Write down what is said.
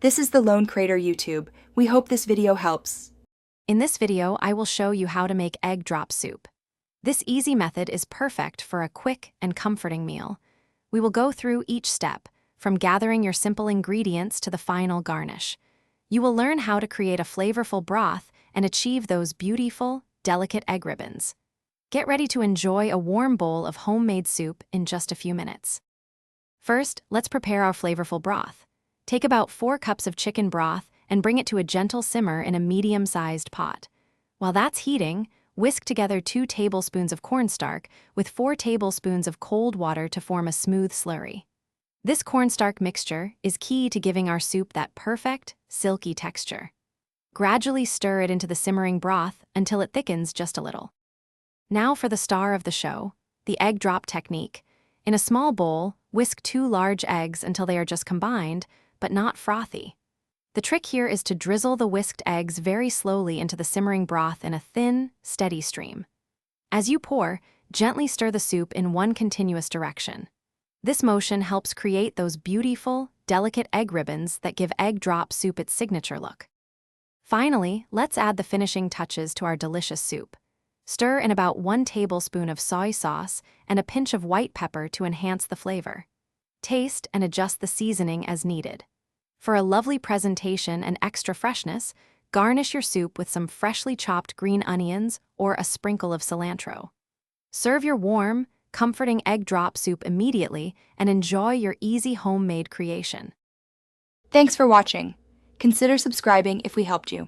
This is the Lone Crater YouTube. We hope this video helps. In this video, I will show you how to make egg drop soup. This easy method is perfect for a quick and comforting meal. We will go through each step, from gathering your simple ingredients to the final garnish. You will learn how to create a flavorful broth and achieve those beautiful, delicate egg ribbons. Get ready to enjoy a warm bowl of homemade soup in just a few minutes. First, let's prepare our flavorful broth. Take about 4 cups of chicken broth and bring it to a gentle simmer in a medium-sized pot. While that's heating, whisk together 2 tablespoons of cornstarch with 4 tablespoons of cold water to form a smooth slurry. This cornstarch mixture is key to giving our soup that perfect, silky texture. Gradually stir it into the simmering broth until it thickens just a little. Now for the star of the show, the egg drop technique. In a small bowl, whisk 2 large eggs until they are just combined, but not frothy. The trick here is to drizzle the whisked eggs very slowly into the simmering broth in a thin, steady stream. As you pour, gently stir the soup in one continuous direction. This motion helps create those beautiful, delicate egg ribbons that give egg drop soup its signature look. Finally, let's add the finishing touches to our delicious soup. Stir in about 1 tablespoon of soy sauce and a pinch of white pepper to enhance the flavor. Taste and adjust the seasoning as needed. For a lovely presentation and extra freshness, garnish your soup with some freshly chopped green onions or a sprinkle of cilantro. Serve your warm, comforting egg drop soup immediately and enjoy your easy homemade creation. Thanks for watching. Consider subscribing if we helped you.